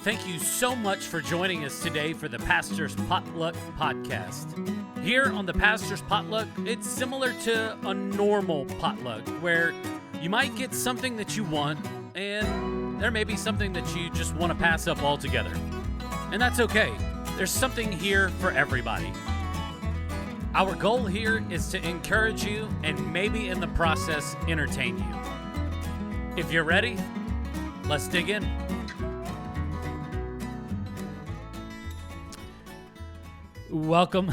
Thank you so much for joining us today for the Pastor's Potluck Podcast. Here on the Pastor's Potluck, it's similar to a normal potluck where you might get something that you want and there may be something that you just want to pass up altogether. And that's okay. There's something here for everybody. Our goal here is to encourage you and maybe in the process entertain you. If you're ready, let's dig in. Welcome.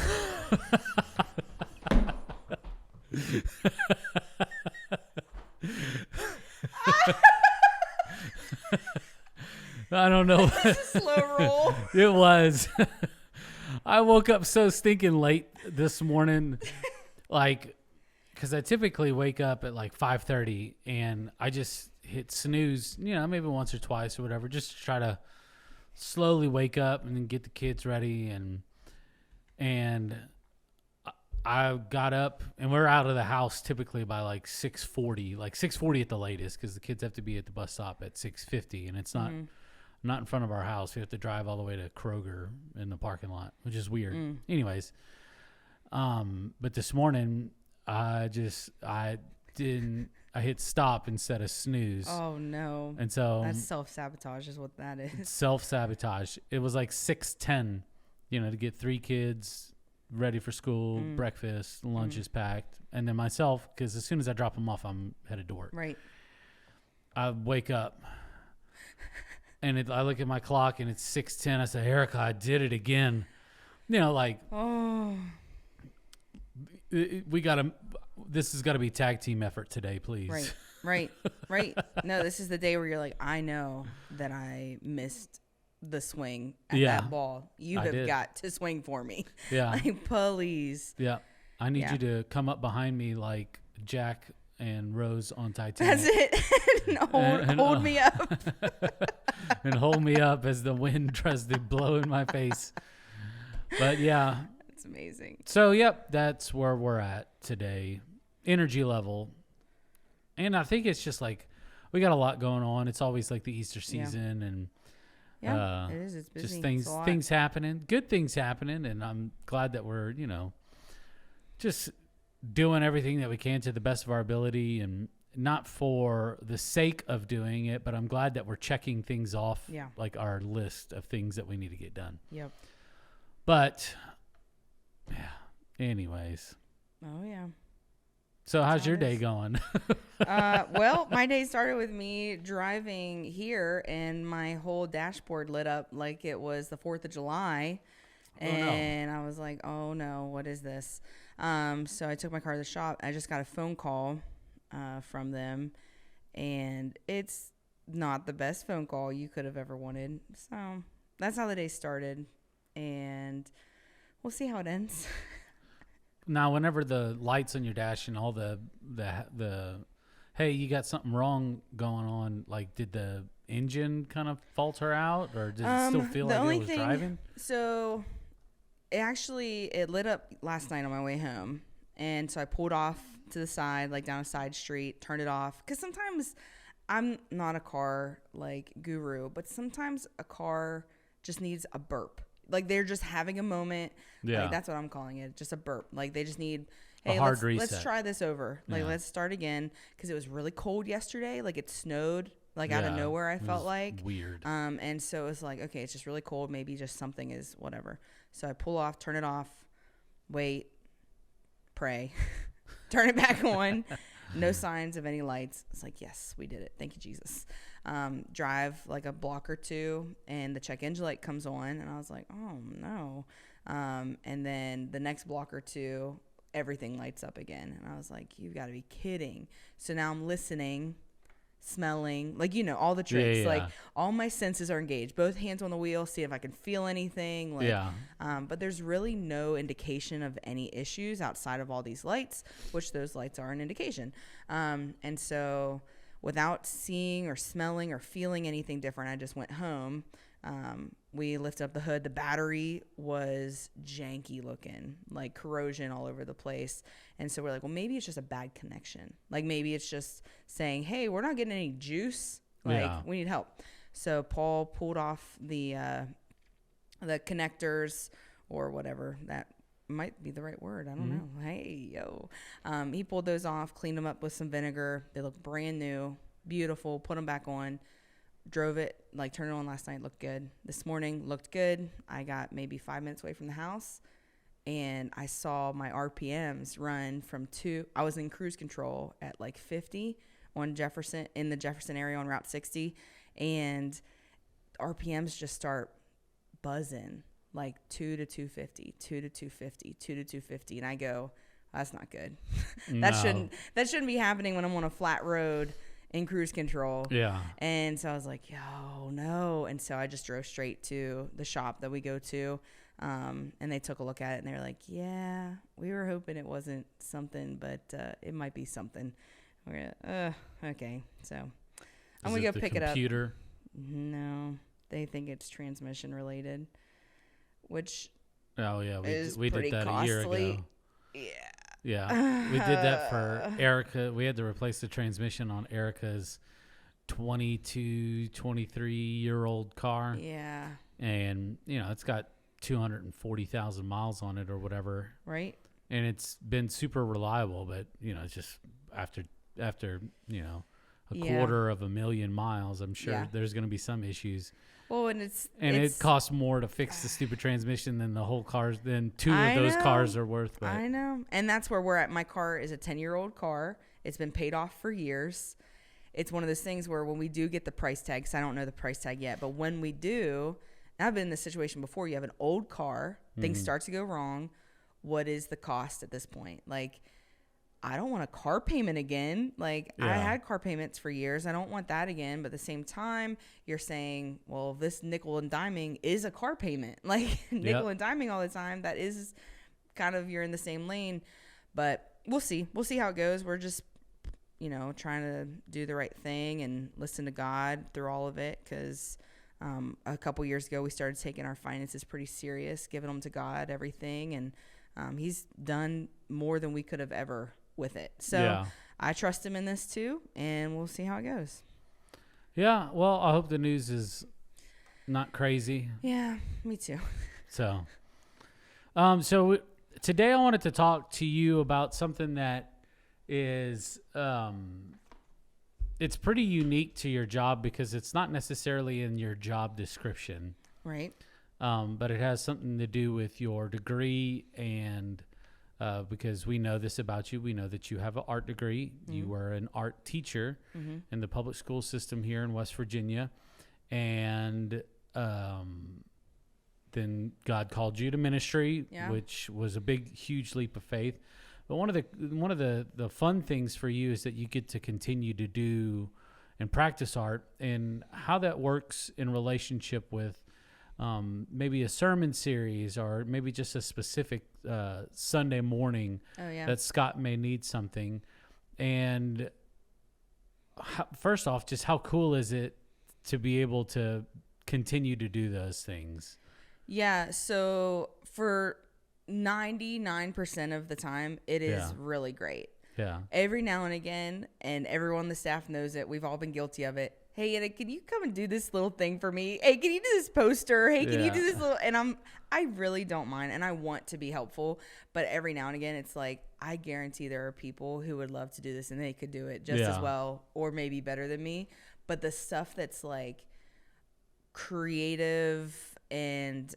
I don't know. This is a slow roll. It was. I woke up so stinking late this morning, because I typically wake up at 5:30, and I just hit snooze, maybe once or twice or whatever, just to try to slowly wake up and then get the kids ready, and I got up, and we're out of the house typically by 6:40, 6:40 at the latest, because the kids have to be at the bus stop at 6:50, and it's not in front of our house. We have to drive all the way to Kroger in the parking lot, which is weird. Anyways, but this morning I hit stop instead of snooze. Oh no! And so that's self-sabotage, is what that is. Self-sabotage. It was 6:10. To get 3 kids ready for school, breakfast, lunch is packed, and then myself, because as soon as I drop them off, I'm headed to work. Right. I wake up, and I look at my clock, and it's 6:10. I say, Erica, I did it again. Oh. This has got to be tag team effort today, please. Right. No, this is the day where you're like, I know that I missed the swing at that ball. You have got to swing for me. Yeah. Please. Yeah. I need you to come up behind me like Jack and Rose on Titanic. That's it. and hold me up. And hold me up as the wind tries to blow in my face. But yeah. It's amazing. So, yep, that's where we're at today. Energy level. And I think it's just we got a lot going on. It's always the Easter season and it is. It's busy. Just things happening, good things happening, and I'm glad that we're, just doing everything that we can to the best of our ability, and not for the sake of doing it, but I'm glad that we're checking things off, our list of things that we need to get done. Yep. But, anyways. Oh, yeah. So how's your day going? Well, my day started with me driving here, and my whole dashboard lit up like it was the 4th of July. And I was like, oh no, what is this? So I took my car to the shop. I just got a phone call from them, and it's not the best phone call you could have ever wanted. So that's how the day started, and we'll see how it ends. Now, whenever the lights on your dash and all the hey, you got something wrong going on, did the engine kind of falter out, or does it still feel like it was driving? So it lit up last night on my way home, and so I pulled off to the side, down a side street, turned it off, because sometimes I'm not a car guru, but sometimes a car just needs a burp. They're just having a moment. Yeah. That's what I'm calling it. Just a burp. They just need, hey, a hard let's reset. try this over. Let's start again. Because it was really cold yesterday. It snowed, out of nowhere, I felt like. Weird. And so it was okay, it's just really cold. Maybe just something is whatever. So I pull off, turn it off, wait, pray, turn it back on. No signs of any lights. It's yes, we did it. Thank you, Jesus. Drive a block or two, and the check engine light comes on, and I was like, oh no. And then the next block or two, everything lights up again, and I was like, you've got to be kidding. So now I'm listening, smelling, all the tricks. All my senses are engaged, both hands on the wheel, see if I can feel anything. But there's really no indication of any issues outside of all these lights, which those lights are an indication. And so without seeing or smelling or feeling anything different, I just went home. We lifted up the hood. The battery was janky looking, corrosion all over the place. And so we're like, well, maybe it's just a bad connection. Maybe it's just saying, hey, we're not getting any juice. We need help. So Paul pulled off the connectors or whatever that might be the right word. I don't know. Hey, yo. He pulled those off, cleaned them up with some vinegar. They look brand new, beautiful. Put them back on. Drove it, like turned it on last night. Looked good. This morning looked good. I got maybe 5 minutes away from the house, and I saw my RPMs run from 2. I was in cruise control at like 50 on Jefferson, in the Jefferson area on Route 60, and RPMs just start buzzing. Like 2 to 250, 2 to 250, 2 to 250. And I go, that's not good. No. That shouldn't be happening when I'm on a flat road in cruise control. Yeah. And so I was like, yo, no. And so I just drove straight to the shop that we go to. And they took a look at it and they were like, yeah, we were hoping it wasn't something, but it might be something. We're okay. So I'm going to go pick it up. Computer? No, they think it's transmission related. Which Oh yeah, we pretty did that costly. a year ago. Yeah, we did that for Erica. We had to replace the transmission on Erica's 22, 23-year-old car. Yeah. And it's got 240,000 miles on it or whatever. Right. And it's been super reliable, but it's just after a quarter of a million miles, I'm sure there's going to be some issues. Well, and it costs more to fix the stupid transmission than the whole cars. Than two of those cars are worth. But I know, and that's where we're at. My car is a 10-year-old car. It's been paid off for years. It's one of those things where when we do get the price tag, because I don't know the price tag yet, but when we do, and I've been in this situation before. You have an old car, things start to go wrong. What is the cost at this point? Like, I don't want a car payment again. Like, I had car payments for years. I don't want that again. But at the same time, you're saying, well, this nickel and diming is a car payment. Like, nickel and diming all the time, that is kind of, you're in the same lane. But we'll see. We'll see how it goes. We're just, trying to do the right thing and listen to God through all of it. Because a couple years ago, we started taking our finances pretty serious, giving them to God, everything. And he's done more than we could have ever with it. So I trust him in this too, and we'll see how it goes. Yeah, well, I hope the news is not crazy. Yeah, me too. So today I wanted to talk to you about something that is it's pretty unique to your job because it's not necessarily in your job description. Right. But it has something to do with your degree and because we know this about you. We know that you have an art degree. Mm-hmm. You were an art teacher in the public school system here in West Virginia. And then God called you to ministry, which was a big, huge leap of faith. But one of the fun things for you is that you get to continue to do and practice art, and how that works in relationship with maybe a sermon series or maybe just a specific Sunday morning that Scott may need something. And first off, just how cool is it to be able to continue to do those things? Yeah, so for 99% of the time, it is really great. Yeah. Every now and again, and everyone on the staff knows it, we've all been guilty of it. Hey, Anna, can you come and do this little thing for me? Hey, can you do this poster? Hey, can you do this little... And I really don't mind, and I want to be helpful. But every now and again, it's like, I guarantee there are people who would love to do this, and they could do it just as well, or maybe better than me. But the stuff that's like creative and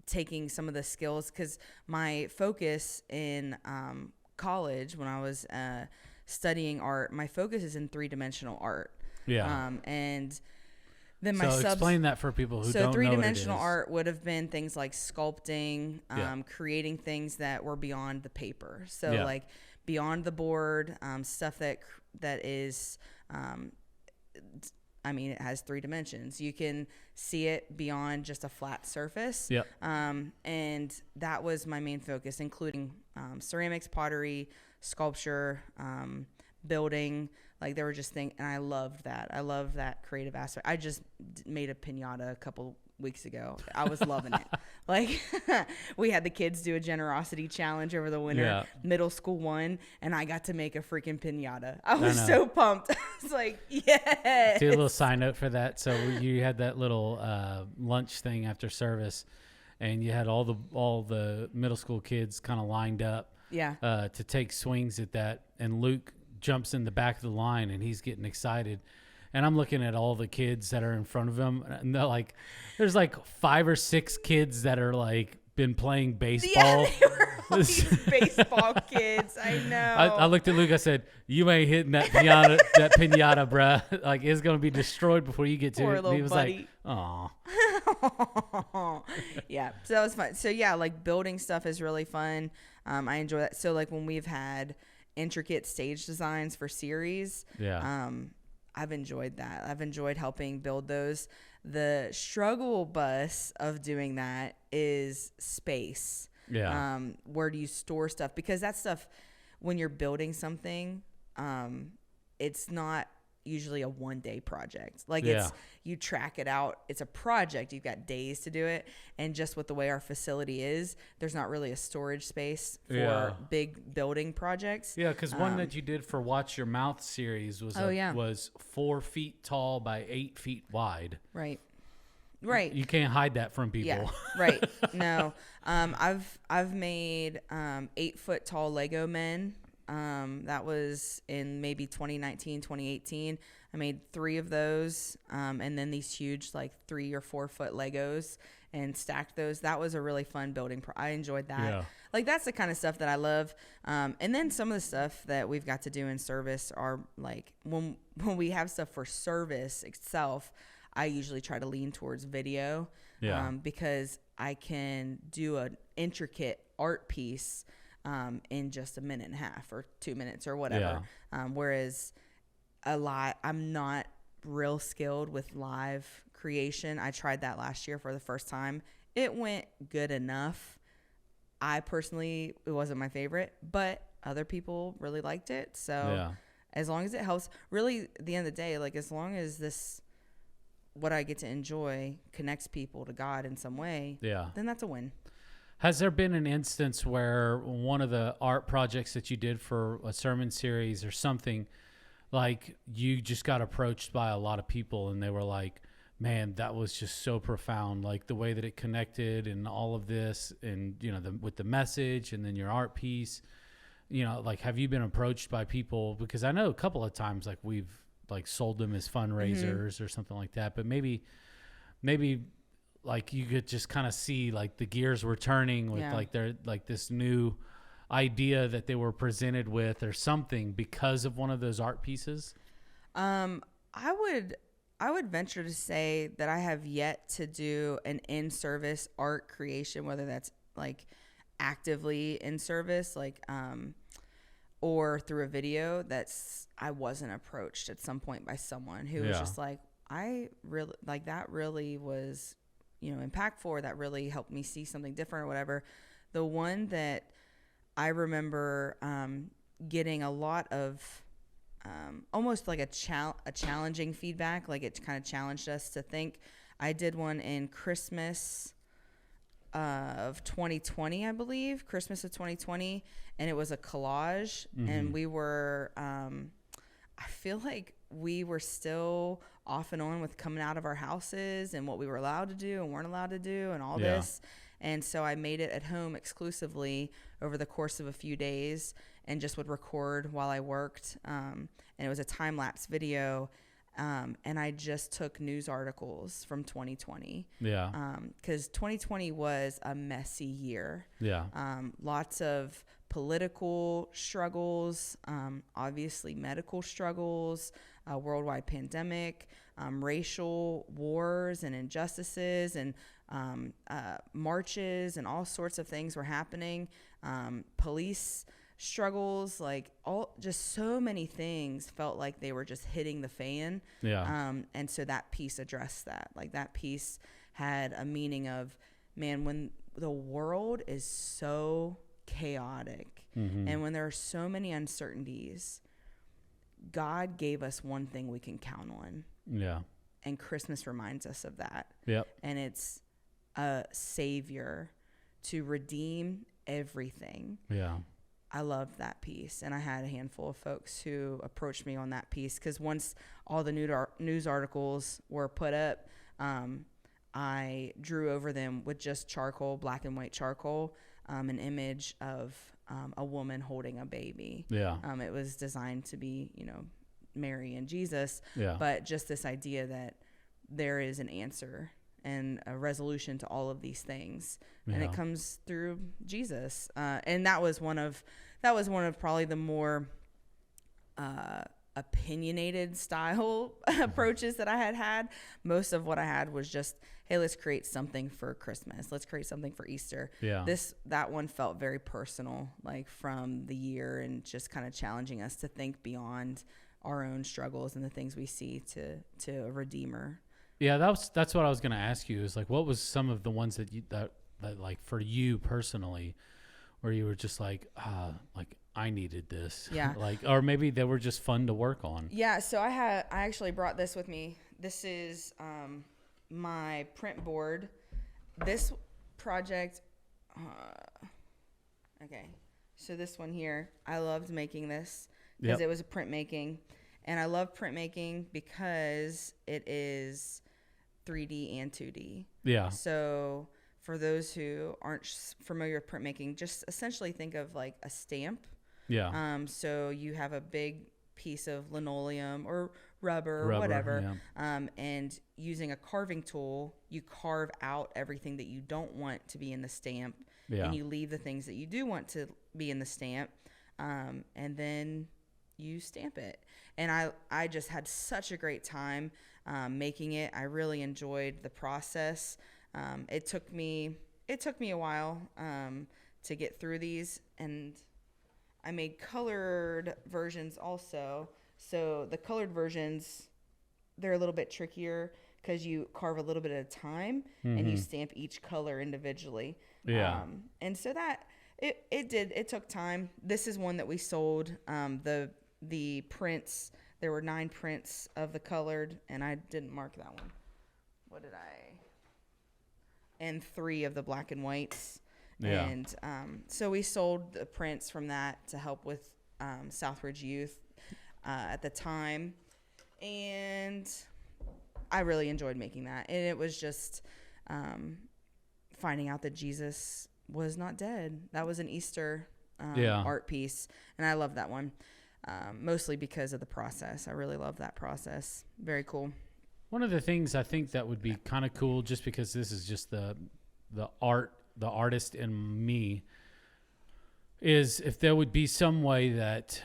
taking some of the skills, because my focus in college, when I was studying art, my focus is in 3-dimensional art. Yeah. And then my explain that for people who don't know what it is. So 3-dimensional art would have been things like sculpting, creating things that were beyond the paper. So like beyond the board, stuff that is, it has 3 dimensions. You can see it beyond just a flat surface. Yep. And that was my main focus, including ceramics, pottery, sculpture, building. Like, there were just things, and I loved that. I love that creative aspect. I just made a piñata a couple weeks ago. I was loving it. Like we had the kids do a generosity challenge over the winter. Yeah. Middle school won, and I got to make a freaking piñata. I was know. so pumped. I was like, yes. Do a little side note for that. So you had that little lunch thing after service, and you had all the middle school kids kind of lined up Yeah. to take swings at that. And Luke jumps in the back of the line, and he's getting excited. And I'm looking at all the kids that are in front of him, and they're like, there's like 5 or 6 kids that are like been playing baseball. Yeah, they were all these baseball kids. I know. I looked at Luke. I said, "You ain't hitting that pinata, bruh. Like it's gonna be destroyed before you get to Poor it." And little he was buddy. like, "Aw." Yeah, so that was fun. So yeah, like building stuff is really fun. I enjoy that. So like when we've had intricate stage designs for series, Yeah. I've enjoyed that. I've enjoyed helping build those. The struggle bus of doing that is space. Yeah. Where do you store stuff? Because that stuff, when you're building something, it's not usually a one-day project. Like Yeah. you track it out. It's a project. You've got days to do it. And just with the way our facility is, there's not really a storage space for Yeah. big building projects. Yeah, because one that you did for Watch Your Mouth series was was 4 feet tall by 8 feet wide. Right. Right. You can't hide that from people. Yeah, right. No, I've made 8-foot tall Lego men. That was in maybe 2019, 2018. I made 3 of those, and then these huge like 3 or 4 foot Legos and stacked those. That was a really fun building. I enjoyed that. Yeah. Like that's the kind of stuff that I love. And then some of the stuff that we've got to do in service are like when we have stuff for service itself, I usually try to lean towards video. Yeah. Because I can do an intricate art piece in just a minute and a half or 2 minutes or whatever. Whereas I'm not real skilled with live creation. I tried that last year for the first time. It went good enough. I personally, it wasn't my favorite, but other people really liked it. So as long as it helps, really at the end of the day, like as long as what I get to enjoy connects people to God in some way, then that's a win. Has there been an instance where one of the art projects that you did for a sermon series or something, like you just got approached by a lot of people and they were like, man, that was just so profound, like the way that it connected and all of this and, you know, with the message and then your art piece, you know, like have you been approached by people? Because I know a couple of times like we've like sold them as fundraisers or something like that, but maybe like you could just kind of see like the gears were turning with like their like this new idea that they were presented with or something because of one of those art pieces. I would venture to say that I have yet to do an in-service art creation, whether that's like actively in service, like or through a video I wasn't approached at some point by someone who was just like, I really like that really was, you know, impactful, or that really helped me see something different or whatever. The one that I remember getting a lot of almost like a challenging feedback, like it kind of challenged us to think. I did one in Christmas of 2020, I believe, Christmas of 2020, and it was a collage, and we were, I feel like we were still off and on with coming out of our houses and what we were allowed to do and weren't allowed to do and all this. And so I made it at home exclusively over the course of a few days and just would record while I worked. And it was a time-lapse video. And I just took news articles from 2020. Because 2020 was a messy year. Lots of political struggles, obviously medical struggles, worldwide pandemic, racial wars and injustices, and marches and all sorts of things were happening. Police struggles, like just so many things felt like they were just hitting the fan. And so that piece addressed that. Like that piece had a meaning of, man, when the world is so chaotic and when there are so many uncertainties, God gave us one thing we can count on. And Christmas reminds us of that. And it's a savior to redeem everything. Yeah. I loved that piece, and I had a handful of folks who approached me on that piece because once all the news articles were put up, I drew over them with just charcoal, black and white charcoal, an image of a woman holding a baby. Yeah. It was designed to be, Mary and Jesus, Yeah. but just this idea that there is an answer and a resolution to all of these things, and it comes through Jesus. And that was one of probably the more opinionated style approaches that I had. Most of what I had was just, hey, let's create something for Christmas. Let's create something for Easter. Yeah. That one felt very personal, like from the year, and just kind of challenging us to think beyond our own struggles and the things we see to a redeemer. Yeah, that's what I was going to ask you, is like, what was some of the ones that like for you personally, where you were just like I needed this. Yeah. Like, or maybe they were just fun to work on. Yeah. So I actually brought this with me. This is my print board. This project. Okay. So this one here, I loved making this because it was a printmaking, and I love printmaking because it is 3D and 2D. Yeah. So for those who aren't familiar with printmaking, just essentially think of like a stamp. Yeah. So you have a big piece of linoleum or rubber or whatever. Yeah. And using a carving tool, you carve out everything that you don't want to be in the stamp. Yeah. And you leave the things that you do want to be in the stamp. And then you stamp it. And I just had such a great time making it. I really enjoyed the process. It took me a while to get through these, and I made colored versions also. So the colored versions, they're a little bit trickier because you carve a little bit at a time and you stamp each color individually. Yeah. And so that it took time. This is one that we sold. The prints, there were 9 prints of the colored, and I didn't mark that one. What did I? And 3 of the black and whites. Yeah. And so we sold the prints from that to help with Southridge Youth at the time. And I really enjoyed making that. And it was just finding out that Jesus was not dead. That was an Easter art piece. And I love that one, mostly because of the process. I really love that process. Very cool. One of the things I think that would be kind of cool, just because this is just the artist in me, is if there would be some way that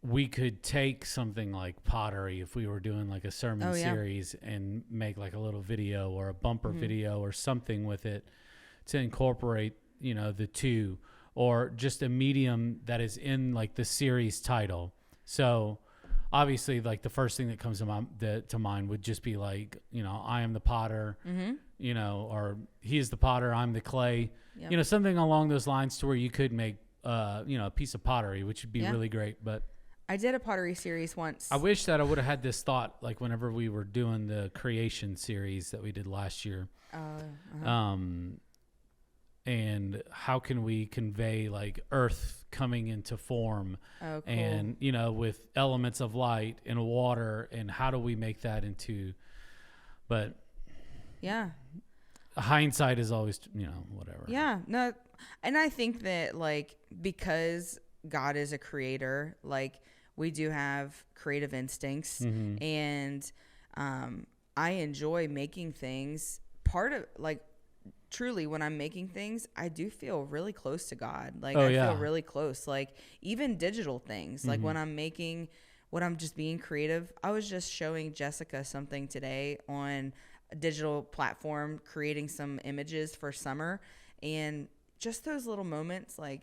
we could take something like pottery, if we were doing like a sermon series, and make like a little video or a bumper video or something with it to incorporate, the two, or just a medium that is in like the series title. So obviously, like the first thing that comes to mind would just be like, I am the potter, or he is the potter, I'm the clay, something along those lines, to where you could make, a piece of pottery, which would be really great. But I did a pottery series once. I wish that I would have had this thought, like whenever we were doing the creation series that we did last year. And how can we convey like earth coming into form, and with elements of light and water, and how do we make that into? But hindsight is always whatever. Yeah, no, and I think that like because God is a creator, like we do have creative instincts, and I enjoy making things. Part of like. Truly, when I'm making things, I do feel really close to God. Like I feel really close. Like even digital things. Like when I'm just being creative. I was just showing Jessica something today on a digital platform, creating some images for summer, and just those little moments. Like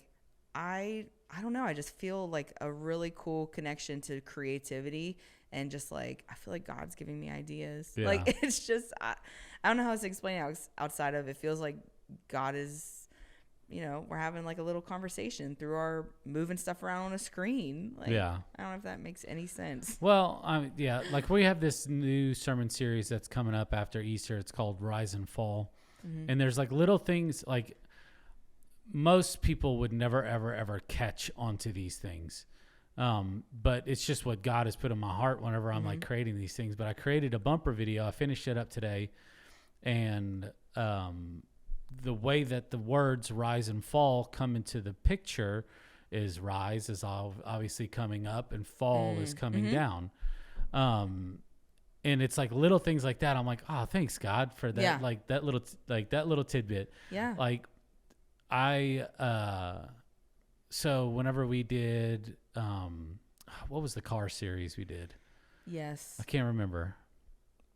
I don't know. I just feel like a really cool connection to creativity, and just like I feel like God's giving me ideas. Yeah. Like it's just I don't know how to explain it outside of it feels like God is, we're having like a little conversation through our moving stuff around on a screen. Like, I don't know if that makes any sense. Well, like we have this new sermon series that's coming up after Easter. It's called Rise and Fall. And there's like little things like most people would never, ever, ever catch onto these things. But it's just what God has put in my heart whenever I'm like creating these things. But I created a bumper video. I finished it up today. And the way that the words rise and fall come into the picture is rise is obviously coming up and fall is coming down. And it's like little things like that. I'm like, oh, thanks God for that. Yeah. Like that little tidbit. Yeah. Like so whenever we did, what was the car series we did? Yes. I can't remember.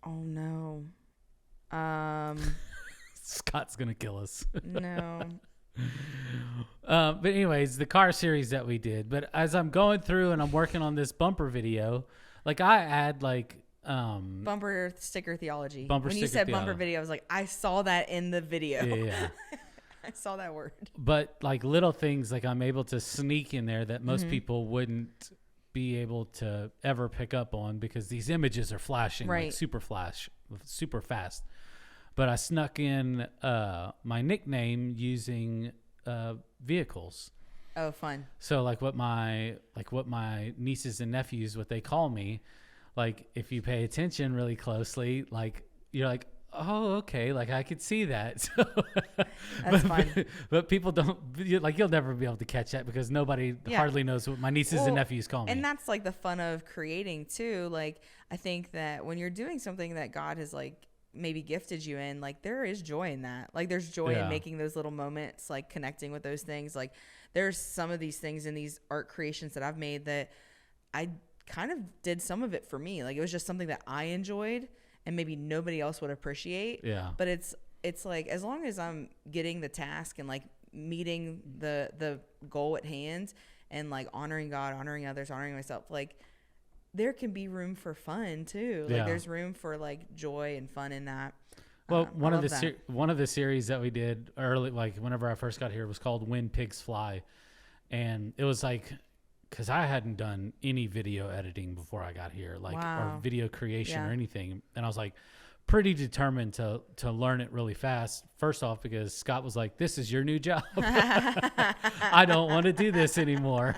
Oh no. Scott's going to kill us. No. But anyways, the car series that we did. But as I'm going through and I'm working on this bumper video, like I add like Bumper sticker theology. Bumper when you sticker said bumper theology. video, I was like, I saw that in the video. yeah. I saw that word. But like little things like I'm able to sneak in there that most people wouldn't be able to ever pick up on because these images are flashing like super fast. But I snuck in my nickname using vehicles. Oh, fun. So like what my nieces and nephews, what they call me, like if you pay attention really closely, like you're like, oh, okay, like I could see that. That's fun. But people don't like. You'll never be able to catch that because nobody hardly knows what my nieces and nephews call me. And that's like the fun of creating too. Like I think that when you're doing something that God has like maybe gifted you in, like there is joy in that. Like there's joy in making those little moments, like connecting with those things. Like there's some of these things in these art creations that I've made that I kind of did some of it for me. Like it was just something that I enjoyed and maybe nobody else would appreciate. Yeah. But it's like as long as I'm getting the task and like meeting the goal at hand and like honoring God, honoring others, honoring myself, like there can be room for fun too. Like there's room for like joy and fun in that. Well, one of the series that we did early, like whenever I first got here, was called When Pigs Fly, and it was like because I hadn't done any video editing before I got here, like or video creation or anything, and I was like pretty determined to learn it really fast. First off, because Scott was like, "This is your new job. I don't want to do this anymore."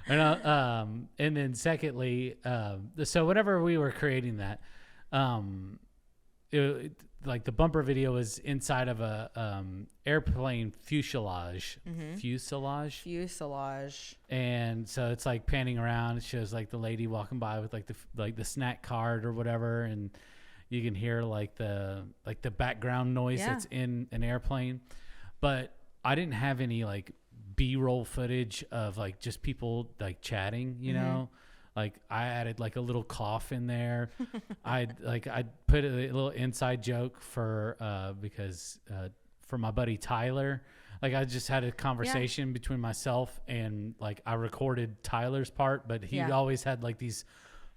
And then secondly, so whenever we were creating that, like the bumper video was inside of a airplane fuselage, and so it's like panning around. It shows like the lady walking by with like the snack cart or whatever, and you can hear like the background noise that's in an airplane. But I didn't have any like B-roll footage of like just people like chatting, you know. Like I added like a little cough in there. I put a little inside joke for because for my buddy Tyler. Like I just had a conversation between myself and like I recorded Tyler's part, but he always had like these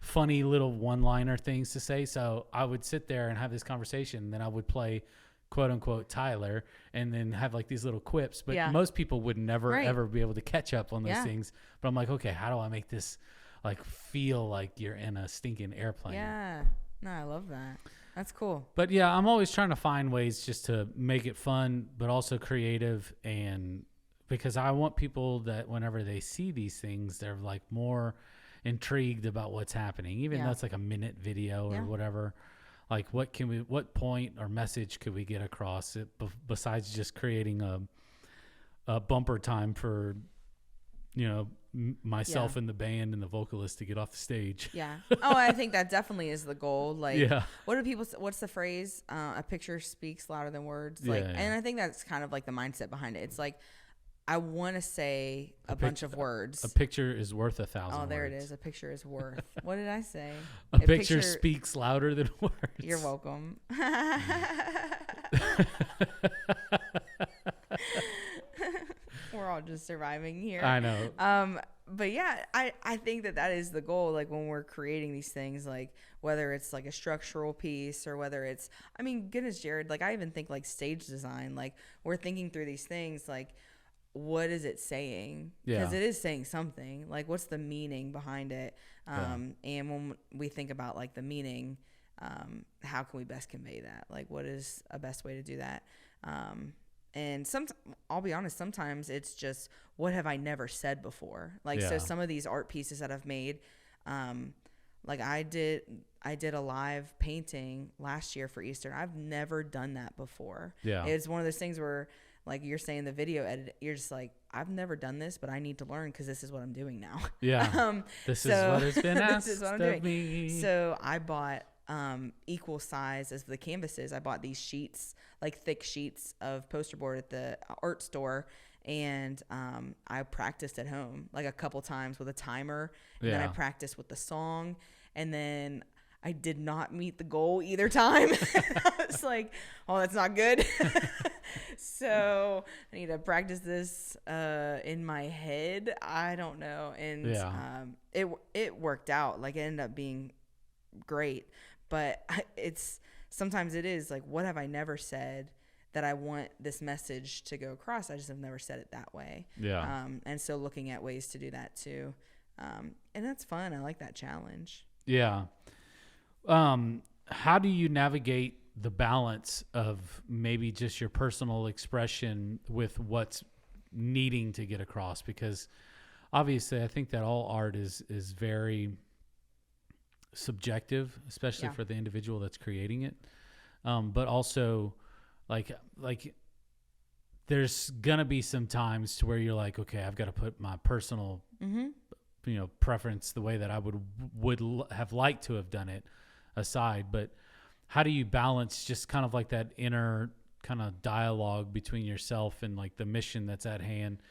funny little one-liner things to say. So I would sit there and have this conversation, and then I would play quote unquote Tyler and then have like these little quips. But most people would never ever be able to catch up on those things. But I'm like, okay, how do I make this like feel like you're in a stinking airplane? Yeah. No, I love that. That's cool. But yeah, I'm always trying to find ways just to make it fun, but also creative. And because I want people that whenever they see these things, they're like more intrigued about what's happening, even though it's like a minute video or whatever. Like what point or message could we get across it besides just creating a bumper time for, you know, myself and the band and the vocalist to get off the stage. Yeah. Oh, I think that definitely is the goal. Like, what's the phrase? A picture speaks louder than words. Like, and I think that's kind of like the mindset behind it. It's like, I want to say a bunch of words. A picture is worth 1,000 words. Oh, there it is. A picture is worth. What did I say? A picture speaks louder than words. You're welcome. We're all just surviving here. I know. But yeah, I think that is the goal. Like when we're creating these things, like whether it's like a structural piece or whether it's, I mean, goodness, Jared, like I even think like stage design, like we're thinking through these things, like what is it saying? Because it is saying something. Like what's the meaning behind it? And when we think about like the meaning, how can we best convey that? Like, what is a best way to do that? And I'll be honest, sometimes it's just, what have I never said before? Like, so some of these art pieces that I've made, like I did a live painting last year for Easter. I've never done that before. Yeah. It's one of those things where, like you're saying, the video edit, you're just like, I've never done this, but I need to learn because this is what I'm doing now. Yeah. This is what has been asked this is what I'm doing. Me. So I bought equal size as the canvases. I bought these sheets, like thick sheets of poster board at the art store. And I practiced at home like a couple times with a timer. And then I practiced with the song. And then I did not meet the goal either time. I was like, oh, that's not good. So I need to practice this in my head. I don't know. And it worked out. Like, it ended up being great. But sometimes it is like, what have I never said that I want this message to go across? I just have never said it that way. Yeah. And so looking at ways to do that too. And that's fun. I like that challenge. Yeah. How do you navigate the balance of maybe just your personal expression with what's needing to get across? Because obviously I think that all art is very subjective, especially for the individual that's creating it. But also like there's gonna be some times to where you're like, okay, I've got to put my personal, preference, the way that I would have liked to have done it, aside. But how do you balance just kind of like that inner kind of dialogue between yourself and like the mission that's at hand?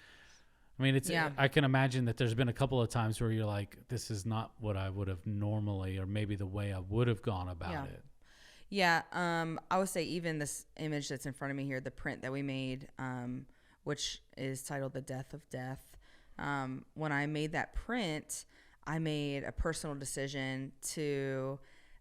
I mean, I can imagine that there's been a couple of times where you're like, this is not what I would have normally, or maybe the way I would have gone about it. Yeah. I would say even this image that's in front of me here, the print that we made, which is titled The Death of Death. When I made that print, I made a personal decision to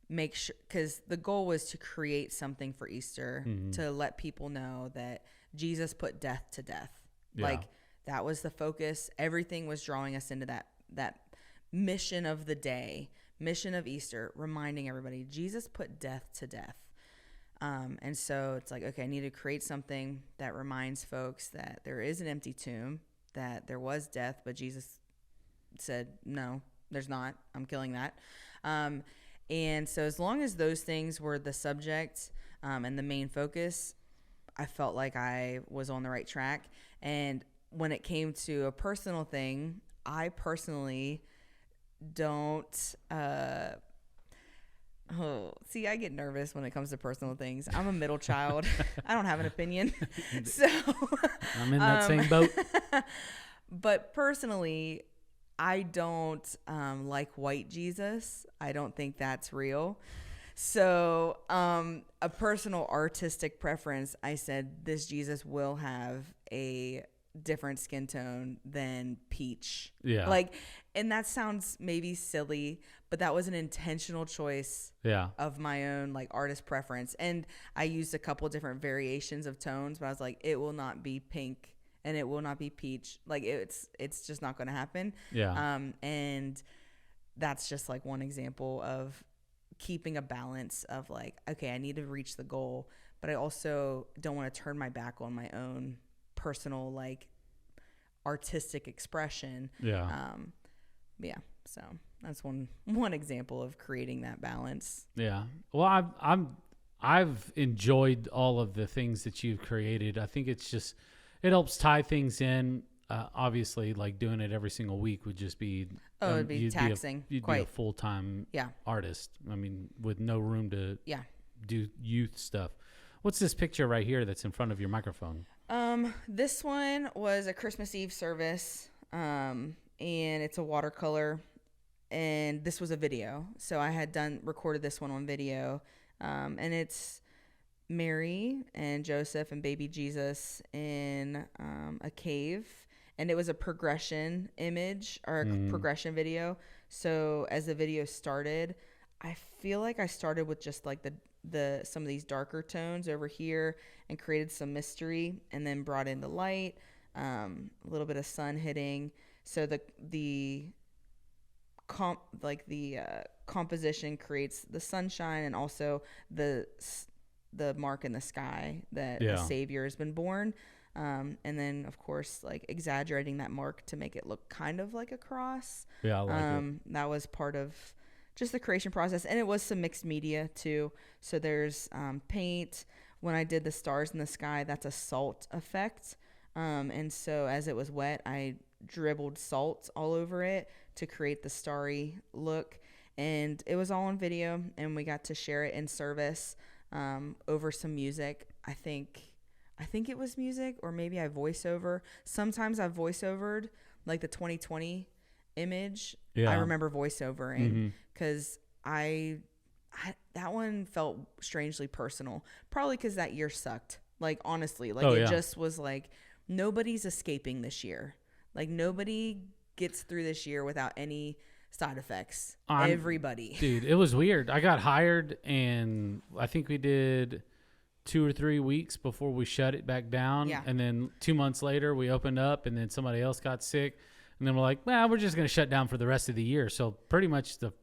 make sure, because the goal was to create something for Easter, to let people know that Jesus put death to death. Yeah. Like, that was the focus. Everything was drawing us into that mission of the day, mission of Easter, reminding everybody Jesus put death to death. And so it's like, okay, I need to create something that reminds folks that there is an empty tomb, that there was death, but Jesus said, no, there's not. I'm killing that. And so as long as those things were the subject and the main focus, I felt like I was on the right track. And when it came to a personal thing, I personally don't I get nervous when it comes to personal things. I'm a middle child. I don't have an opinion. So I'm in that same boat. But personally, I don't like white Jesus. I don't think that's real. So a personal artistic preference, I said this Jesus will have a different skin tone than peach. Yeah. Like, and that sounds maybe silly, but that was an intentional choice of my own like artist preference. And I used a couple different variations of tones, but I was like, it will not be pink and it will not be peach. Like, it's just not going to happen. Yeah. And that's just like one example of keeping a balance of like, okay, I need to reach the goal, but I also don't want to turn my back on my own personal like artistic expression. So that's one example of creating that balance. Well, I've enjoyed all of the things that you've created. I think it helps tie things in. Obviously, like doing it every single week would just be it'd be taxing. You'd be a full-time artist. I mean, with no room to do youth stuff. What's this picture right here that's in front of your microphone? This one was a Christmas Eve service, and it's a watercolor, and this was a video. So I had recorded this one on video, and it's Mary and Joseph and baby Jesus in a cave, and it was a progression image or a progression video. So as the video started, I feel like I started with just like some of these darker tones over here and created some mystery, and then brought in the light, a little bit of sun hitting. So the composition creates the sunshine and also the mark in the sky that a savior has been born. And then of course like exaggerating that mark to make it look kind of like a cross. Yeah, I like it. That was part of just the creation process, and it was some mixed media too. So there's paint. When I did the stars in the sky, that's a salt effect. And so as it was wet, I dribbled salt all over it to create the starry look. And it was all on video, and we got to share it in service over some music. I think it was music, or maybe I voiceover. Sometimes I voiceovered, like the 2020 image. Yeah. I remember voiceovering because I that one felt strangely personal. Probably because that year sucked. Like honestly, like it just was like nobody's escaping this year. Like nobody gets through this year without any side effects. Everybody. Dude, it was weird. I got hired, and I think we did 2 or 3 weeks before we shut it back down. Yeah. And then 2 months later, we opened up, and then somebody else got sick. And then we're like, well, we're just going to shut down for the rest of the year. So pretty much the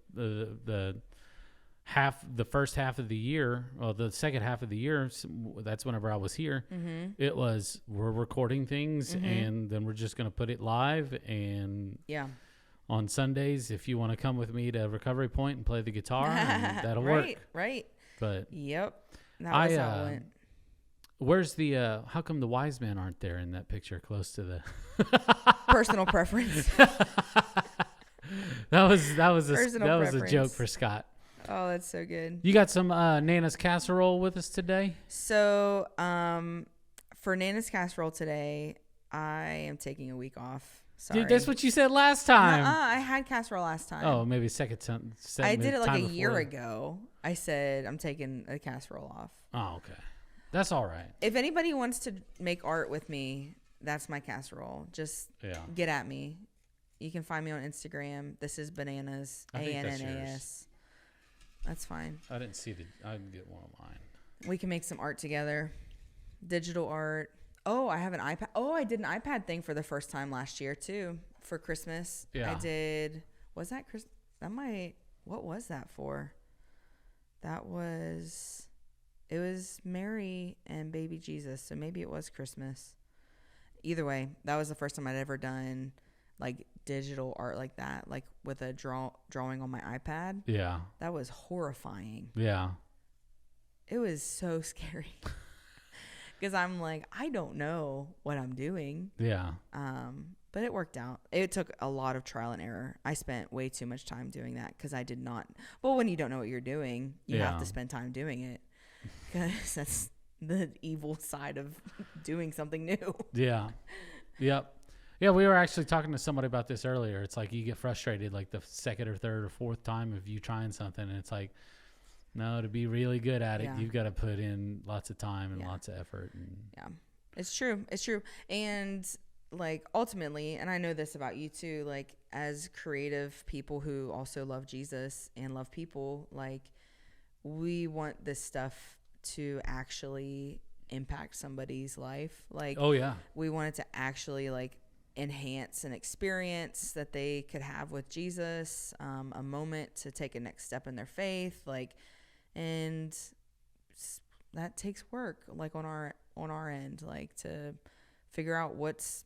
first half of the year, or the second half of the year, that's whenever I was here. It was, we're recording things, and then we're just going to put it live. And on Sundays, if you want to come with me to Recovery Point and play the guitar, and that'll work. Right. But yep, that was how it went. Where's the? How come the wise men aren't there in that picture, close to the? Personal preference. that was a joke for Scott. Oh, that's so good. You got some Nana's casserole with us today? So, for Nana's casserole today, I am taking a week off. Sorry. Dude, that's what you said last time. I had casserole last time. Oh, maybe second time. I did it like a year ago. I said I'm taking a casserole off. Oh, okay. That's all right. If anybody wants to make art with me, that's my casserole. Just get at me. You can find me on Instagram. This is Bananas, ANNAS. That's fine. I didn't get one of mine. We can make some art together. Digital art. Oh, I have an iPad. Oh, I did an iPad thing for the first time last year too, for Christmas. Yeah. I did. Was that Chris? What was that for? It was Mary and baby Jesus. So maybe it was Christmas. Either way, that was the first time I'd ever done like digital art like that, like with a drawing on my iPad. Yeah. That was horrifying. Yeah. It was so scary. Because I'm like, I don't know what I'm doing. Yeah. But it worked out. It took a lot of trial and error. I spent way too much time doing that because I did not. Well, when you don't know what you're doing, you have to spend time doing it. Because that's the evil side of doing something new. Yeah. Yep. Yeah, we were actually talking to somebody about this earlier. It's like you get frustrated like the second or third or fourth time of you trying something, and it's like, no, to be really good at it, you've got to put in lots of time and lots of effort. Yeah, it's true. It's true. And like ultimately, and I know this about you too, like as creative people who also love Jesus and love people, like we want this stuff to actually impact somebody's life. Like, oh yeah, we want it to actually like enhance an experience that they could have with Jesus, a moment to take a next step in their faith, like, and that takes work, like on our end, like to figure out what's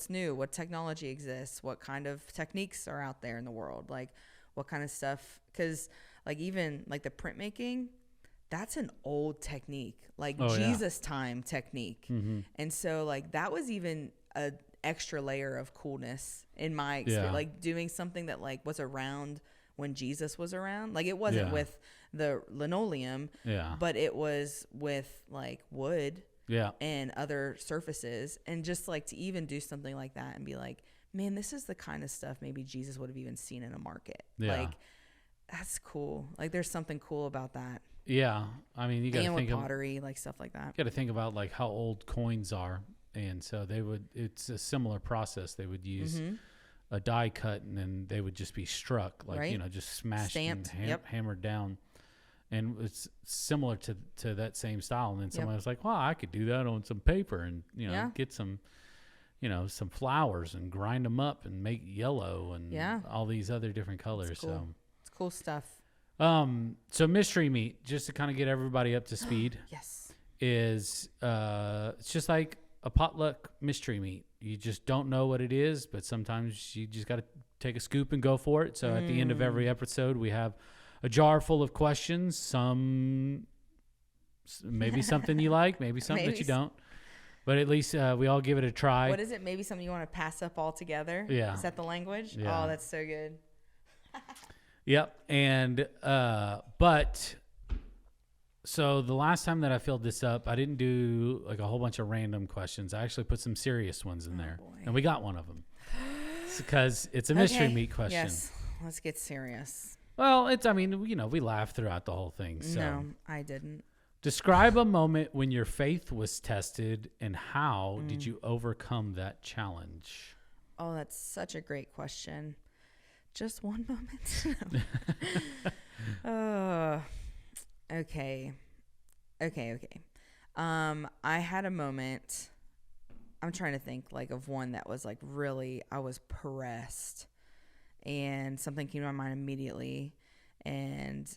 new, what technology exists, what kind of techniques are out there in the world, like what kind of stuff, because like even like the printmaking, that's an old technique, like Jesus time technique. And so like that was even a extra layer of coolness in my experience, like doing something that like was around when Jesus was around. Like it wasn't with the linoleum, but it was with like wood and other surfaces, and just like to even do something like that and be like, man, this is the kind of stuff maybe Jesus would have even seen in a market. Like that's cool. Like there's something cool about that. Yeah, I mean, you got to think of pottery, like stuff like that. You got to think about like how old coins are, and so it's a similar process. They would use a die cut, and then they would just be struck, like just smashed, stamped, and hammered down, and it's similar to that same style. And then somebody was like, "Well, I could do that on some paper, and get some." Some flowers and grind them up and make yellow and all these other different colors. Cool. So it's cool stuff. So mystery meat, just to kind of get everybody up to speed, Yes. is it's just like a potluck mystery meat. You just don't know what it is, but sometimes you just got to take a scoop and go for it. So at the end of every episode, we have a jar full of questions. Some maybe something you like, maybe something that you don't. But at least we all give it a try. What is it? Maybe something you want to pass up altogether? Yeah. Is that the language? Yeah. Oh, that's so good. Yep. And but so the last time that I filled this up, I didn't do like a whole bunch of random questions. I actually put some serious ones in there, boy. and we got one of them because it's a mystery Okay. meat question. Yes. Let's get serious. Well, it's, I mean, you know, we laughed throughout the whole thing. So No, I didn't. describe a moment when your faith was tested and how did you overcome that challenge? Oh, that's such a great question. Just one moment. Okay. I had a moment. I'm trying to think like of one that was like really, I was pressed and something came to my mind immediately. And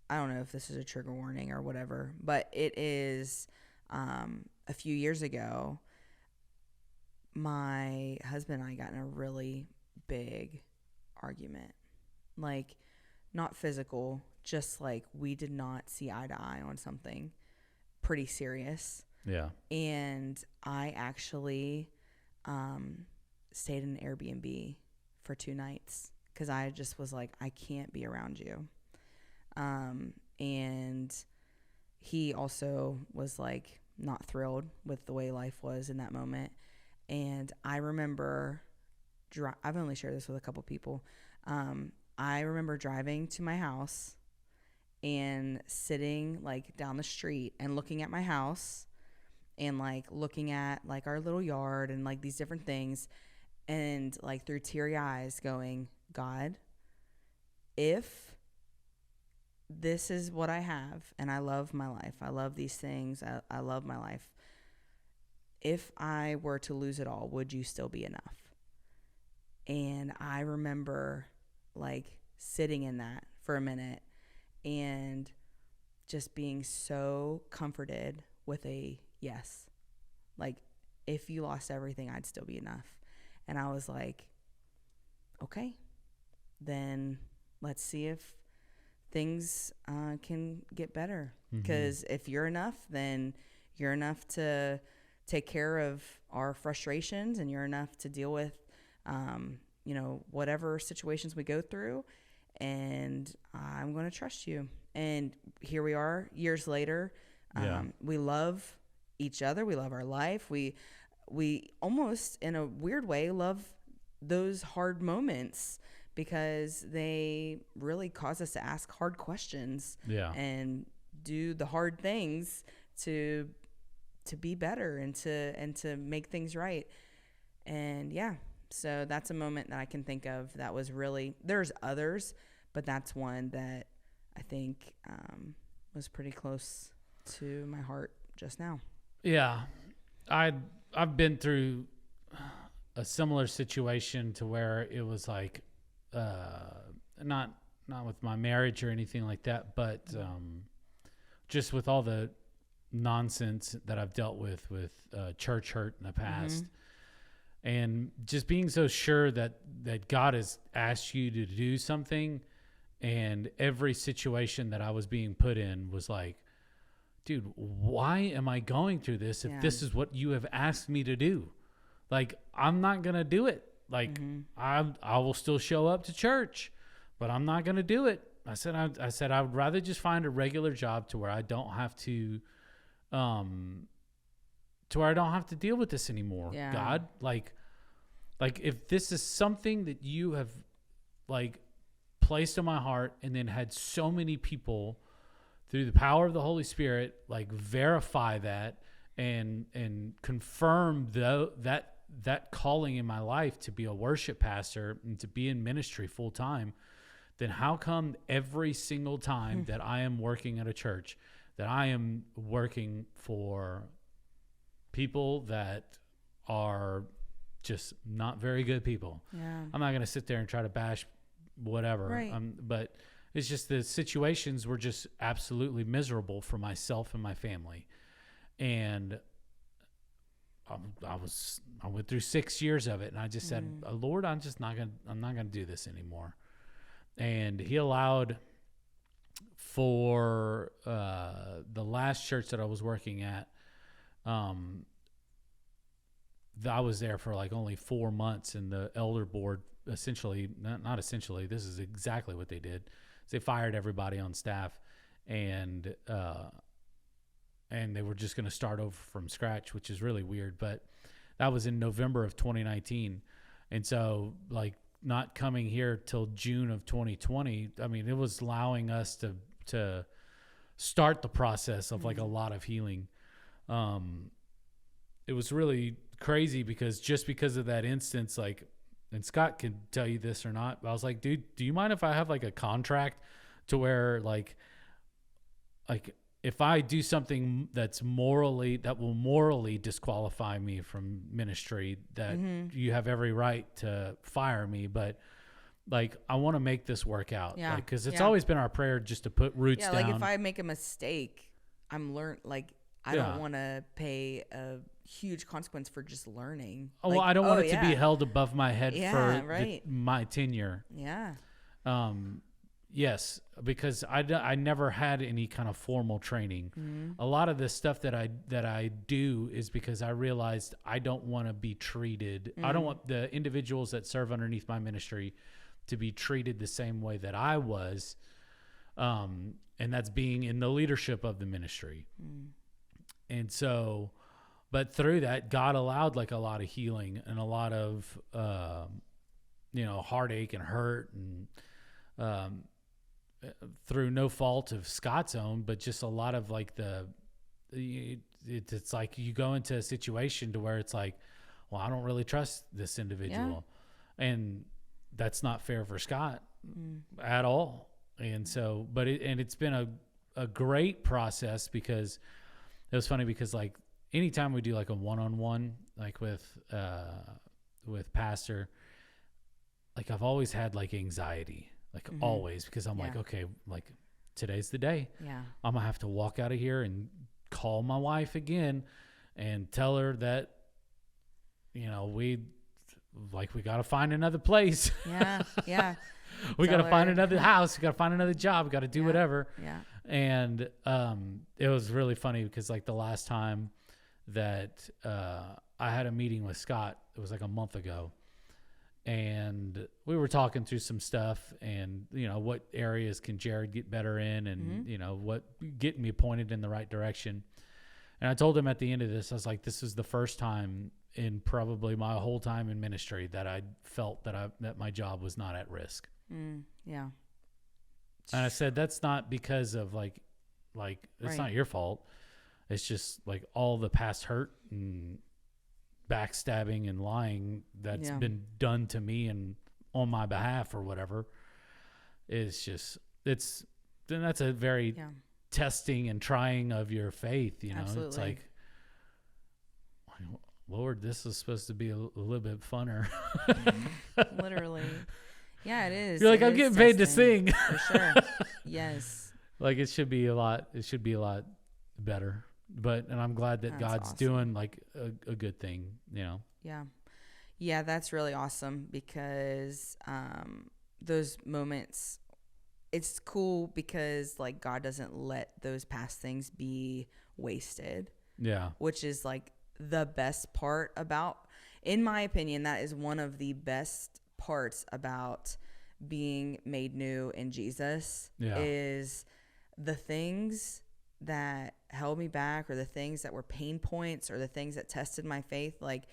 I don't know if this is a trigger warning or whatever, but it is a few years ago, my husband and I got in a really big argument. Like, not physical, just like we did not see eye to eye on something pretty serious. Yeah. And I actually stayed in an Airbnb for 2 nights because I just was like, I can't be around you. And he also was like not thrilled with the way life was in that moment. And I remember, I've only shared this with a couple people. I remember driving to my house and sitting like down the street and looking at my house and like looking at like our little yard and like these different things and like through teary eyes going, God, if this is what I have and I love my life, I love these things, I love my life. If I were to lose it all, would you still be enough? And I remember like sitting in that for a minute and just being so comforted with a yes. Like, if you lost everything, I'd still be enough. And I was like, okay, then let's see if things can get better. Because if you're enough, then you're enough to take care of our frustrations and you're enough to deal with whatever situations we go through, and I'm going to trust you. And here we are years later. We love each other. We love our life. We almost in a weird way love those hard moments because they really cause us to ask hard questions and do the hard things to be better and to make things right. And so that's a moment that I can think of that was really, there's others, but that's one that I think was pretty close to my heart just now. Yeah. I've been through a similar situation to where it was like, not with my marriage or anything like that, but just with all the nonsense that I've dealt with church hurt in the past. And just being so sure that God has asked you to do something, and every situation that I was being put in was like, dude, why am I going through this if this is what you have asked me to do? Like, I'm not going to do it. Like, I will still show up to church, but I'm not going to do it. I said I would rather just find a regular job to where I don't have to deal with this anymore. Yeah. God, like if this is something that you have like placed in my heart, and then had so many people through the power of the Holy Spirit like verify that and confirm that calling in my life to be a worship pastor and to be in ministry full time, then how come every single time that I am working at a church, that I am working for people that are just not very good people? Yeah. I'm not going to sit there and try to bash whatever. Right. But It's just the situations were just absolutely miserable for myself and my family. And I went through 6 years of it, and I just said, Lord, I'm not gonna do this anymore. And he allowed for the last church that I was working at. I was there for like only 4 months, and the elder board essentially, not essentially, this is exactly what they did. They fired everybody on staff, and they were just going to start over from scratch, which is really weird. But that was in November of 2019. And so like not coming here till June of 2020, I mean, it was allowing us to start the process of like a lot of healing. It was really crazy because of that instance, like, and Scott can tell you this or not, but I was like, dude, do you mind if I have like a contract to where like if I do something that will morally disqualify me from ministry, that you have every right to fire me, but like, I want to make this work out. Yeah. Like, cause it's always been our prayer just to put roots down. Like if I make a mistake, I don't want to pay a huge consequence for just learning. Oh, well, I don't want it to be held above my head for my tenure. Yeah. Yes, because I never had any kind of formal training. A lot of the stuff that I do is because I realized I don't want to be treated. I don't want the individuals that serve underneath my ministry to be treated the same way that I was. And that's being in the leadership of the ministry. And so, but through that, God allowed like a lot of healing and a lot of, heartache and hurt, and through no fault of Scott's own, but just a lot of like it's like you go into a situation to where it's like, well, I don't really trust this individual. And that's not fair for Scott at all. And so, but it's been a great process, because it was funny because like anytime we do like a one-on-one, like with Pastor, like I've always had like anxiety, like always, because I'm like, okay, like today's the day. Yeah. I'm gonna have to walk out of here and call my wife again and tell her that, we got to find another place. Yeah. Yeah. We got to find another house. We got to find another job. We got to do whatever. Yeah. And it was really funny because like the last time that I had a meeting with Scott, it was like a month ago, and we were talking through some stuff, and what areas can Jared get better in, and what getting me pointed in the right direction. And I told him at the end of this, I was like, this is the first time in probably my whole time in ministry that I felt that my job was not at risk. Yeah. And I said, that's not because of like it's not your fault. It's just like all the past hurt and backstabbing and lying that's been done to me and on my behalf or whatever. That's a very testing and trying of your faith, Absolutely. It's like, Lord, this is supposed to be a little bit funner. Literally. Yeah, it is. You're like, I'm getting paid to sing. For sure. Yes. Like it should be a lot better. And I'm glad that God's awesome. Doing like a good thing, Yeah. Yeah, that's really awesome, because those moments, it's cool because like God doesn't let those past things be wasted. Yeah. Which is like the best part about, in my opinion, that is one of the best parts about being made new in Jesus, is the things that held me back, or the things that were pain points, or the things that tested my faith. Like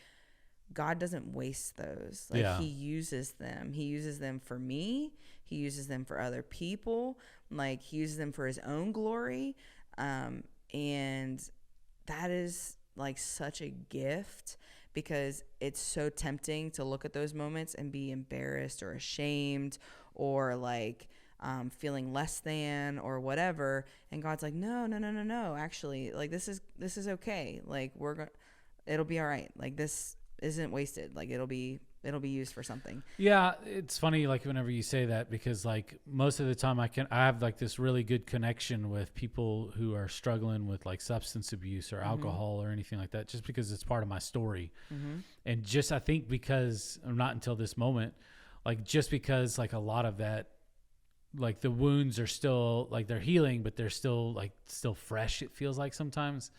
God doesn't waste those. Like he uses them. He uses them for me. He uses them for other people. Like he uses them for his own glory. And that is like such a gift, because it's so tempting to look at those moments and be embarrassed or ashamed, or like feeling less than or whatever. And God's like, no. Actually, like this is okay. Like it'll be all right. Like this isn't wasted. Like it'll be it'll be used for something. Yeah, it's funny, like, whenever you say that, because, like, most of the time I have, like, this really good connection with people who are struggling with, like, substance abuse or alcohol or anything like that, just because it's part of my story. And just, I think because, not until this moment, like, just because, like, a lot of that, like, the wounds are still, like, they're healing, but they're still, like, still fresh, it feels like sometimes.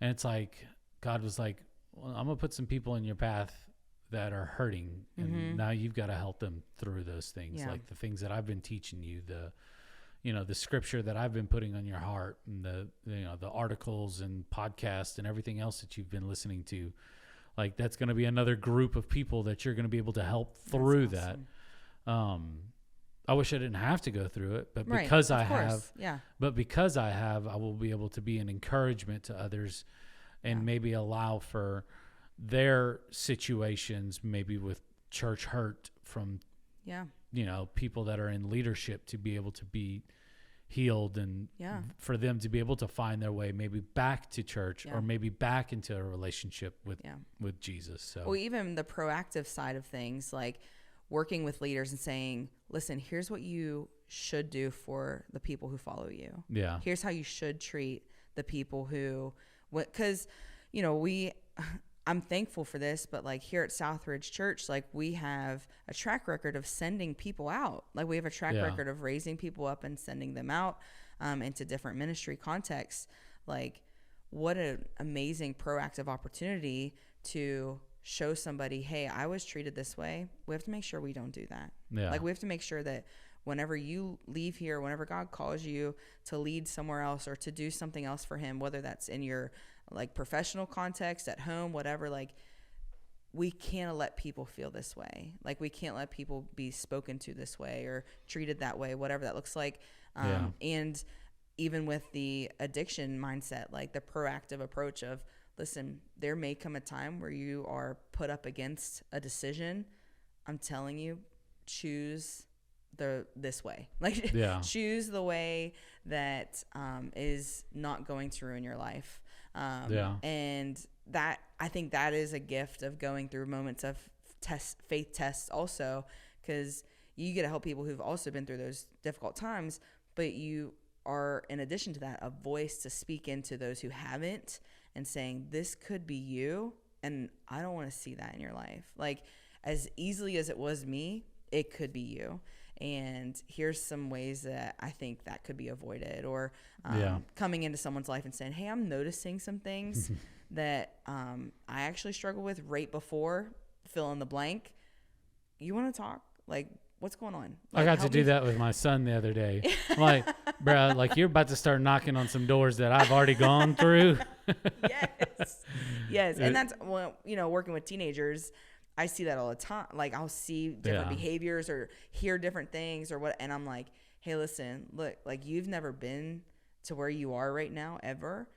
And it's like, God was like, well, I'm going to put some people in your path that are hurting, and now you've got to help them through those things, like the things that I've been teaching you, the scripture that I've been putting on your heart, and the articles and podcasts and everything else that you've been listening to. Like, that's going to be another group of people that you're going to be able to help through that. I wish I didn't have to go through it, but because I have, I will be able to be an encouragement to others, and maybe allow for their situations, maybe with church hurt from, people that are in leadership, to be able to be healed, and for them to be able to find their way maybe back to church, or maybe back into a relationship with Jesus. So, well, even the proactive side of things, like working with leaders and saying, listen, here's what you should do for the people who follow you. Yeah. Here's how you should treat the people who, because, I'm thankful for this, but like here at Southridge Church, like we have a track record of sending people out. Like we have a track record of raising people up and sending them out into different ministry contexts. Like, what an amazing proactive opportunity to show somebody, hey, I was treated this way. We have to make sure we don't do that. Yeah. Like we have to make sure that whenever you leave here, whenever God calls you to lead somewhere else or to do something else for him, whether that's in your like professional context, at home, whatever, like we can't let people feel this way. Like we can't let people be spoken to this way or treated that way, whatever that looks like. And even with the addiction mindset, like the proactive approach of, listen, there may come a time where you are put up against a decision. I'm telling you, choose this way. Like choose the way that is not going to ruin your life. And that, I think that is a gift of going through moments of faith tests also, because you get to help people who've also been through those difficult times, but you are, in addition to that, a voice to speak into those who haven't, and saying, this could be you, and I don't want to see that in your life. Like, as easily as it was me, it could be you. And here's some ways that I think that could be avoided, or coming into someone's life and saying, hey, I'm noticing some things that I actually struggle with right before fill in the blank. You want to talk? Like, what's going on? Like, I got to do that with my son the other day. I'm like, bro, like you're about to start knocking on some doors that I've already gone through. Yes. And that's, well, working with teenagers, I see that all the time. Like I'll see different behaviors or hear different things or what. And I'm like, hey, listen, look, like you've never been to where you are right now ever.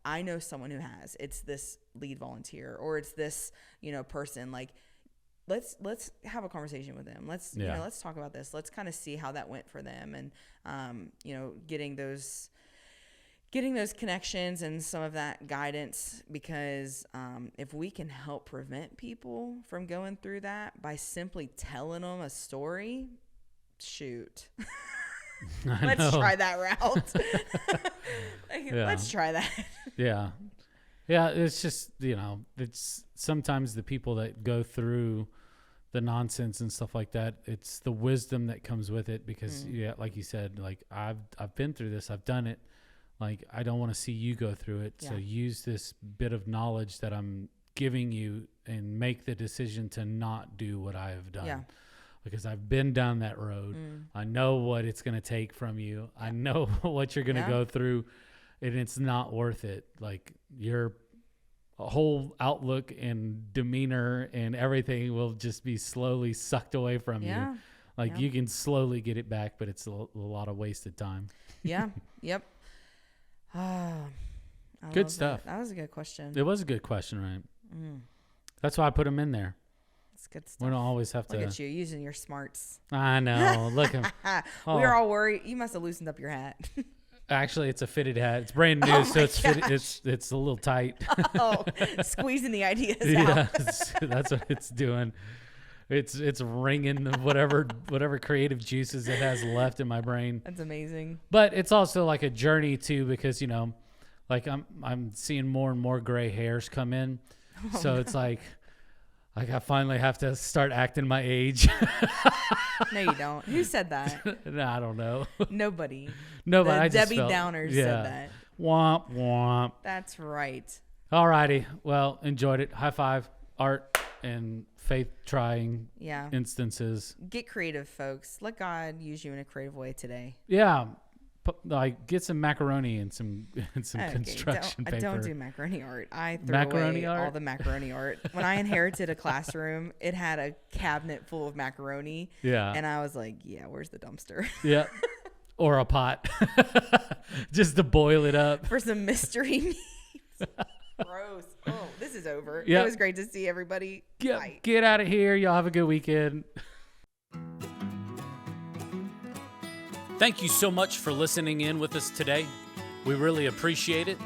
I know someone who has. It's this lead volunteer, or it's this, person. Like, let's have a conversation with them. Let's talk about this. Let's kind of see how that went for them. And, getting those connections and some of that guidance, because if we can help prevent people from going through that by simply telling them a story, shoot. Let's try that route. Let's try that. Yeah. It's just, it's sometimes the people that go through the nonsense and stuff like that, it's the wisdom that comes with it, because like you said, like I've been through this, I've done it. Like, I don't want to see you go through it. So use this bit of knowledge that I'm giving you and make the decision to not do what I have done. Yeah. Because I've been down that road. I know what it's going to take from you. I know what you're going to go through, and it's not worth it. Like, your whole outlook and demeanor and everything will just be slowly sucked away from you. Like, you can slowly get it back, but it's a lot of wasted time. Yeah. Yep. Good stuff. That was a good question. It was a good question, right? That's why I put them in there. It's good stuff. We don't always have to. Look at you using your smarts. I know. Look at We were all worried. You must have loosened up your hat. Actually, it's a fitted hat. It's brand new, Oh so my it's fitted, gosh. it's a little tight. Oh, squeezing the ideas Yeah, out. that's what it's doing. It's wringing whatever creative juices it has left in my brain. That's amazing. But it's also like a journey too, because like I'm seeing more and more gray hairs come in, so it's like I finally have to start acting my age. No, you don't. Who said that? No, I don't know. Nobody. No, but The I just Debbie felt, Downers yeah. said that. Womp womp. That's right. Alrighty. Well, enjoyed it. High five, art, and faith trying Yeah. instances. Get creative, folks. Let God use you in a creative way today. Yeah. Like get some macaroni and some Okay, construction paper. I don't do macaroni art. I threw Macaroni away all art? the macaroni art. When I inherited a classroom, it had a cabinet full of macaroni. Yeah. And I was like, yeah, where's the dumpster? Yeah. Or a pot. Just to boil it up. For some mystery meats. Gross. Oh, this is over. Yep. It was great to see everybody. Bye. Get out of here. Y'all have a good weekend. Thank you so much for listening in with us today. We really appreciate it.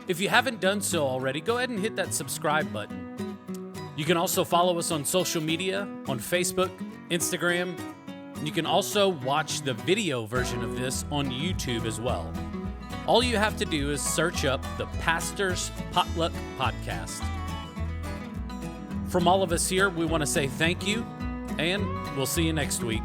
If you haven't done so already, go ahead and hit that subscribe button. You can also follow us on social media, on Facebook, Instagram. You can also watch the video version of this on YouTube as well. All you have to do is search up the Pastor's Potluck Podcast. From all of us here, we want to say thank you, and we'll see you next week.